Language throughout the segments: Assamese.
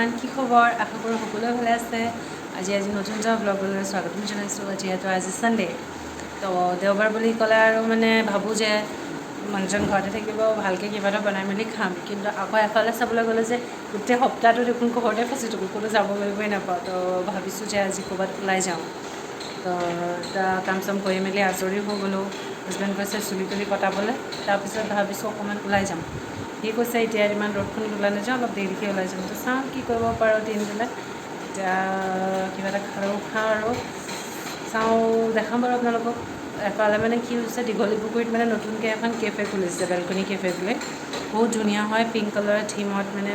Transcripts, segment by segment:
এভৰিৱান, কি খবৰ? আশা কৰোঁ সকলোৱে ভালে আছে। আজি নতুন এটা ব্লগলৈ স্বাগতম জনাইছোঁ। যিহেতু আজি ছানডে, তো দেওবাৰ বুলি ক'লে আৰু মানে ভাবোঁ যে মানুহজন ঘৰতে থাকিব, ভালকৈ কিবা এটা বনাই মেলি খাম। কিন্তু আকৌ এফালে চাবলৈ গ'লে যে গোটেই সপ্তাহটো দেখোন ঘৰতে ফচি থাকোঁ, ক'তো যাব কৰিবই নাপাওঁ। তো ভাবিছোঁ যে আজি ক'ৰবাত ওলাই যাওঁ। তো কাম চাম কৰি মেলি আজৰি হৈ গ'লোঁ। হাজবেণ্ড কৈছে চুলি তুলি কটাবলৈ, তাৰপিছত ভাবিছোঁ অকণমান ওলাই যাম। সি কৈছে এতিয়া ইমান ৰ'দখন ওলাই নাযাওঁ, অলপ দেৰিকৈ ওলাই যাম। তো চাওঁ কি কৰিব পাৰোঁ দিনটোলৈ। এতিয়া কিবা এটা খাওঁ আৰু চাওঁ, দেখাম বাৰু আপোনালোকক। এফালে মানে কি হৈছে, দীঘলী পুখুৰীত মানে নতুনকৈ এখন কেফে খুলিছে, বেলকনি কেফে বুলি। বহুত ধুনীয়া হয়, পিংক কালাৰৰ থিমত মানে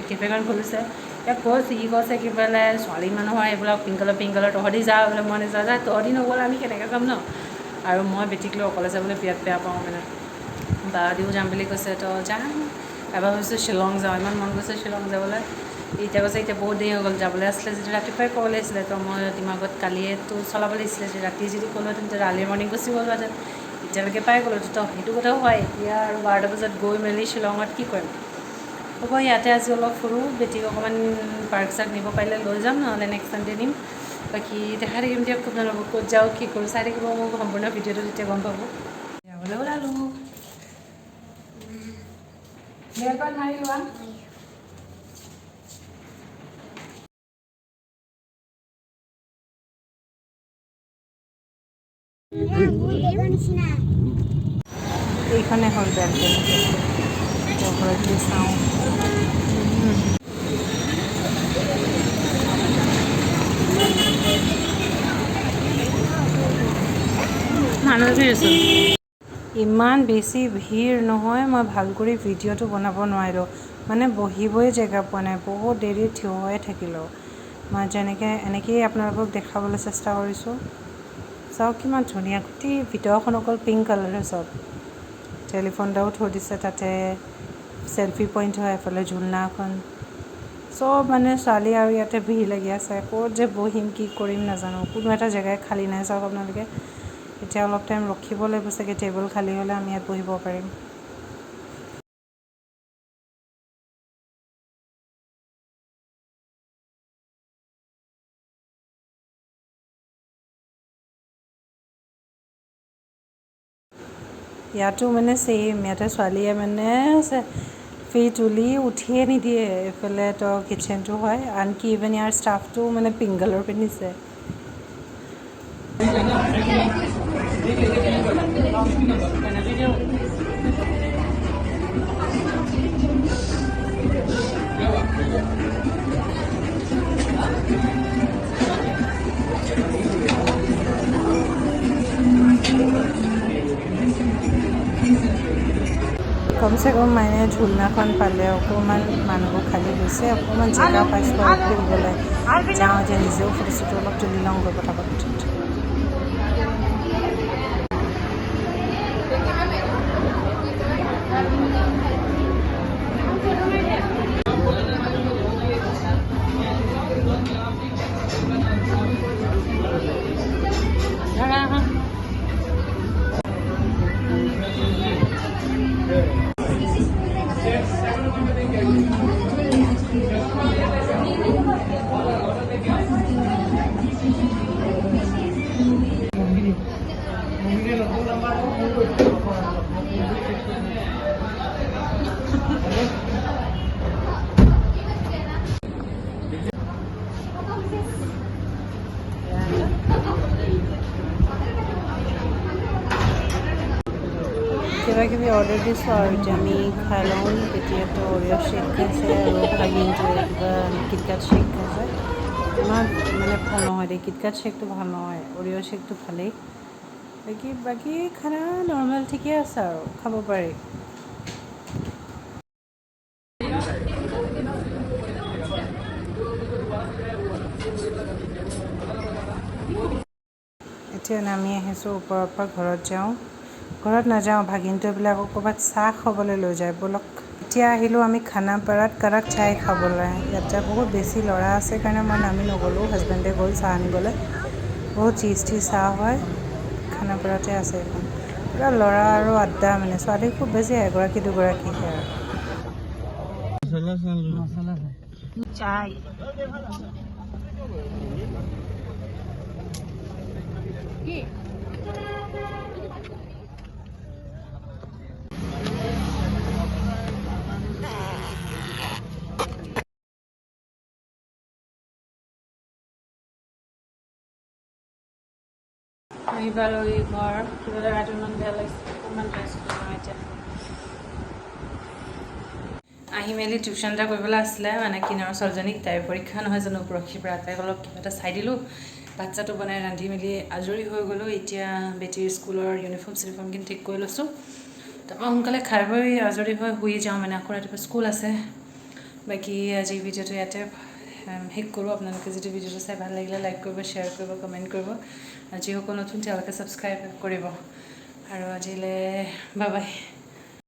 কেফেখন খুলিছে। এতিয়া কৈছে কি বোলে ছোৱালী মানুহৰ এইবিলাক পিংক কালাৰ তহঁতি যা বোলে, মই নাযাওঁ। যা তহঁতি নগ'লে আমি কেনেকৈ যাম ন। আৰু মই বেটিক লৈ অকলে যাবলৈ বিৰাট বেয়া পাওঁ মানে। বাদিও যাম বুলি কৈছে, তো যাম। এবাৰ ভাবিছোঁ শ্বিলং যাওঁ, ইমান মন গৈছে শ্বিলং যাবলৈ। এতিয়া কৈছে এতিয়া বহুত দেৰি হৈ গ'ল, যাবলৈ আছিলে যদি ৰাতিপুৱাই ক'ব লাগিছিলে। তো মই দিমাগত কালিয়েতো চলাব লাগিছিলে, যে ৰাতি যদি ক'লোহেঁতেন তেতিয়া আৰ্লি মৰ্ণিং গুচি গ'লোহেঁতেন, এতিয়ালৈকে পাই গ'লো। তো সেইটো কথাও হয়। এতিয়া আৰু 12টা বজাত গৈ মেলি শ্বিলঙত কি কৰিম। হ'ব, ইয়াতে আজি অলপ ফুৰোঁ, বেটিক অকণমান পাৰ্ক চাৰ্ক নিব পাৰিলে লৈ যাম, নহ'লে নেক্সট চানডে নিম। বাকী দেখাই থাকিম দিয়ক আপোনালোকক, ক'ত যাওঁ কি কৰোঁ, চাই থাকিব মোক সম্পূৰ্ণ ভিডিঅ'টো, তেতিয়া গম পাব। যাবলৈ ওলালোঁ। নেলপাট মাৰি লোৱা। এইখনে হ'ল বেলকনি কেফে, চাওঁ। মানুহ ভিৰ আছে, ইমান বেছি ভিৰ নহয়, মই ভাল কৰি ভিডিঅ'টো বনাব নোৱাৰিলোঁ। মানে বহিবই জেগা পোৱা নাই, বহুত দেৰি থিয় হৈয়ে থাকিলোঁ। মই এনেকৈয়ে আপোনালোকক দেখাবলৈ চেষ্টা কৰিছোঁ। চাওক কিমান ধুনীয়া, গোটেই ভিতৰখন অকল পিংক কালাৰৰ চব। টেলিফোন এটাও থৈ দিছে তাতে, চেলফি পইণ্ট হয় এফালে, ঝুলনা এখন চব। মানে ছোৱালী আৰু ইয়াতে ভিৰ লাগি আছে। ক'ত যে বহিম কি কৰিম নাজানো, কোনো এটা জেগাই খালী নাই। চাওক আপোনালোকে, এতিয়া অলপ টাইম ৰখিব লাগিব চাগে, টেবুল খালী হ'লে আমি ইয়াত বহিব পাৰিম। ইয়াতো মানে ছেইম, ইয়াতে ছোৱালীয়ে মানে তুলি উঠিয়ে নিদিয়ে। এইফালে তো কিটচেনটো হয়, আনকি ইভেন ইয়াৰ ষ্টাফটো মানে পিংক কালাৰ পিন্ধিছে। কমচে কম মানে ঝুলনাখন পালে অকণমান মানুহবোৰ খালী হৈছে, অকণমান জেগা পাইছোঁ আৰু ফুৰিবলৈ। যাওঁ যে নিজেও ফটো চটো অলপ তুলি লওঁ গৈ পটাপট। কিবা কিবি অৰ্ডাৰ দিছোঁ আৰু এতিয়া আমি খাই লওঁ। তেতিয়াতো অৰিঅ' শ্বেক খাইছে আৰু ভাগিনটোৱে কিবা কিটকাট শ্বেক খাইছে। ইমান মানে ভাল নহয় দেই, কিটকাট শ্বেকটো ভাল নহয়, অৰিঅ' শ্বেকটো ভালেই। বাকী খানা নৰ্মেল ঠিকে আছে আৰু খাব পাৰি। এতিয়া নামি আহিছোঁ ওপৰৰ পৰা, ঘৰত যাওঁ। ঘৰত নাযাওঁ, ভাগিনটোবিলাকক ক'ৰবাত চাহ খাবলৈ লৈ যায় ব'লক। এতিয়া আহিলোঁ আমি খানাপাৰাত কাৰাক চাই খাবলৈ। ইয়াতে বহুত বেছি ল'ৰা আছে কাৰণে মই নামি নগ'লোঁ, হাজবেণ্ডে গ'ল চাহ আনিবলৈ। বহুত টেষ্টি চাহ হয়, খানাপাৰাতে আছে এখন। পূৰা ল'ৰা আৰু আড্ডা, মানে ছোৱালী খুব বেছি এগৰাকী দুগৰাকীহে আৰু। চাই কি আহিবা লৈ ঘৰ কিবা এটা ৰাতি ইমান বেয়া লাগিছে ইমান ৰেষ্ট কৰিম এতিয়া আহি মেলি টিউশ্যন এটা কৰিবলৈ আছিলে মানে কিনাৰৰ ছোৱালীজনীক তাইৰ পৰীক্ষা নহয় জানো পৰহিৰ পৰা তাইক অলপ কিবা এটা চাই দিলোঁ বাচ্ছাটো বনাই ৰান্ধি মেলি আজৰি হৈ গ'লোঁ এতিয়া বেটীৰ স্কুলৰ ইউনিফৰ্ম চিউনিফৰ্মখিনি ঠিক কৰি লৈছোঁ তাৰপৰা সোনকালে খাই বৈ আজৰি হৈ শুই যাওঁ মানে আকৌ ৰাতিপুৱা স্কুল আছে বাকী আজি ভিডিঅ'টো ইয়াতে শেষ কৰোঁ আপোনালোকে যদি ভিডিঅ'টো চাই ভাল লাগিলে লাইক কৰিব শ্বেয়াৰ কৰিব কমেণ্ট কৰিব যিসকল নতুন তেওঁলোকে ছাবস্ক্ৰাইব কৰিব আৰু আজিলৈ বাই বাই